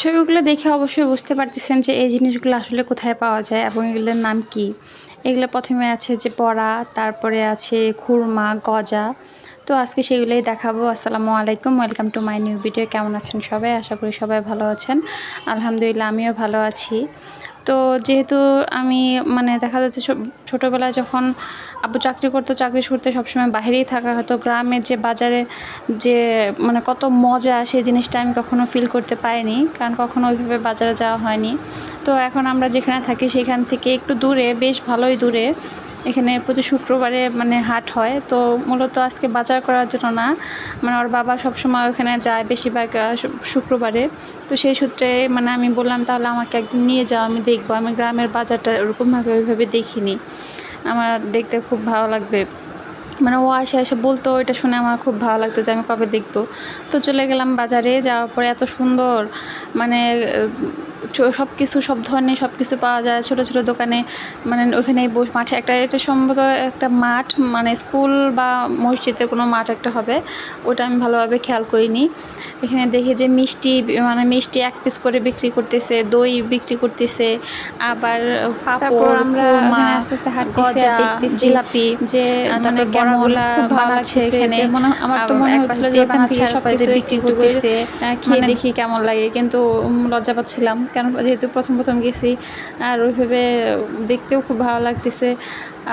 ছবিগুলো দেখে অবশ্যই বুঝতে পারতেছেন যে এই জিনিসগুলো আসলে কোথায় পাওয়া যায় এবং এগুলোর নাম কি। এগুলো প্রথমে আছে যে বড়া, তারপরে আছে খুরমা, গজা। তো আজকে সেগুলোই দেখাবো। আসসালামু আলাইকুম, welcome to my new video. কেমন আছেন সবাই? আশা করি সবাই ভালো আছেন। আলহামদুলিল্লাহ আমিও ভালো আছি। তো যেহেতু আমি দেখা যাচ্ছে ছোটোবেলায় যখন আব্বু চাকরি করতো, চাকরি করতে সবসময় বাইরেই থাকা হতো। গ্রামের যে বাজারে যে কত মজা, সেই জিনিসটা আমি কখনো ফিল করতে পারিনি, কারণ কখনো ওইভাবে বাজারে যাওয়া হয়নি। তো এখন আমরা যেখানে থাকি সেখান থেকে একটু দূরে, বেশ ভালোই দূরে, এখানে প্রতি শুক্রবারে হাট হয়। তো মূলত আজকে বাজার করার জন্য না, ওর বাবা সবসময় ওখানে যায় বেশিরভাগ শুক্রবারে। তো সেই সূত্রে আমি বললাম তাহলে আমাকে একদিন নিয়ে যাও, আমি দেখবো। আমি গ্রামের বাজারটা ওরকমভাবে ওইভাবে দেখিনি, আমার দেখতে খুব ভালো লাগবে। ও এসে বলতো, এটা শুনে আমার খুব ভালো লাগতো যে আমি কবে দেখব। তো চলে গেলাম বাজারে। যাওয়ার পরে এত সুন্দর সব কিছু, সব ধরনের সব কিছু পাওয়া যায় ছোটো ছোটো দোকানে। ওখানে মাঠে এটা সম্ভবত একটা মাঠ, স্কুল বা মসজিদের কোনো মাঠ একটা হবে, ওটা আমি ভালোভাবে খেয়াল করিনি। এখানে দেখি যে মিষ্টি মিষ্টি 1 পিস করে বিক্রি করতেছে, দই বিক্রি করতেছে, আবার পাঁপড়, আমরা খুরমা, আস্তে আস্তে গজা, জিলাপি যে বড়াগুলা খুব ভালো বানাচ্ছে লাগছে এখানে। এখানে। আমার তো মনে এক হচ্ছিল পাশে যে দিয়ে এখান বানাচ্ছে, থেকে আর সব পাশে কিছু বিক্রি একটু একটু করে করতেছে। খেয়ে মানে দেখি কেমন লাগে, কিন্তু লজ্জা পাচ্ছিলাম, কারণ যেহেতু প্রথম গেছি, আর ওইভাবে দেখতেও খুব ভালো লাগতেছে।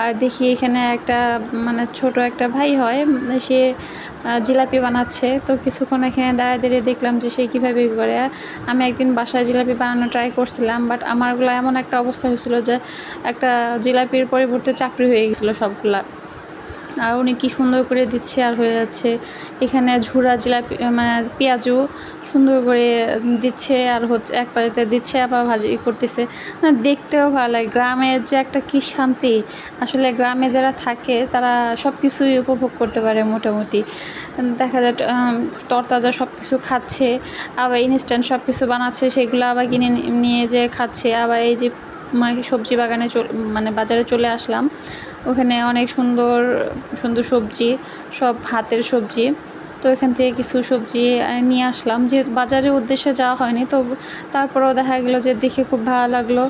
আর দেখি এখানে একটা ছোট একটা ভাই হয়, সে জিলাপি বানাচ্ছে। তো কিছুক্ষণ এখানে দাঁড়িয়ে দেখলাম যে সে কীভাবে করে। আমি একদিন বাসায় জিলাপি বানানো ট্রাই করছিলাম, বাট আমারগুলো এমন একটা অবস্থা হয়েছিল যে একটা জিলাপির পরিবর্তে চাপড়ি হয়ে গেছিলো সবগুলা। আর উনি কী সুন্দর করে দিচ্ছে আর হয়ে যাচ্ছে। এখানে ঝুরা জিলাপি পেঁয়াজু সুন্দর করে দিচ্ছে, আর হচ্ছে এক পাশে দিচ্ছে, আবার ভাজি করতেছে। দেখতেও ভালো লাগে। গ্রামের যে একটা কী শান্তি, আসলে গ্রামে যারা থাকে তারা সব কিছুই উপভোগ করতে পারে মোটামুটি। দেখা যায় তরতাজা সব কিছু খাচ্ছে, আবার ইনস্ট্যান্ট সব কিছু বানাচ্ছে, সেগুলো আবার কিনে নিয়ে যেয়ে খাচ্ছে। আবার এই যে সবজি বাগানে বাজারে চলে আসলাম, ওখানে অনেক সুন্দর সুন্দর সবজি, সব হাতের সবজি। তো এখান থেকে কিছু সবজি নিয়ে আসলাম, যে বাজারের উদ্দেশ্যে যাওয়া হয়নি, তো তারপরেও দেখা গেলো যে দেখে খুব ভালো লাগলো,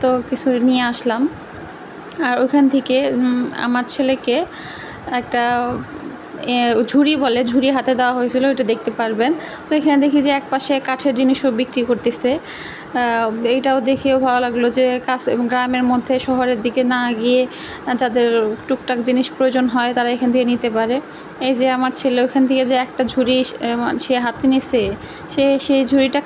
তো কিছু নিয়ে আসলাম। আর ওখান থেকে আমার ছেলেকে একটা ঝুড়ি বলে, ঝুড়ি হাতে দেওয়া হয়েছিল, ওটা দেখতে পারবেন। তো এখানে দেখি যে একপাশে কাঠের জিনিসও বিক্রি করতেছে। এইটাও দেখেও ভালো লাগলো যে গ্রামের মধ্যে, শহরের দিকে না গিয়ে যাদের টুকটাক জিনিস প্রয়োজন হয় তারা এখান থেকে নিতে পারে। এই যে আমার ছেলে ওখান থেকে যে একটা ঝুড়ি সে হাতে নিছে, সেই ঝুড়িটা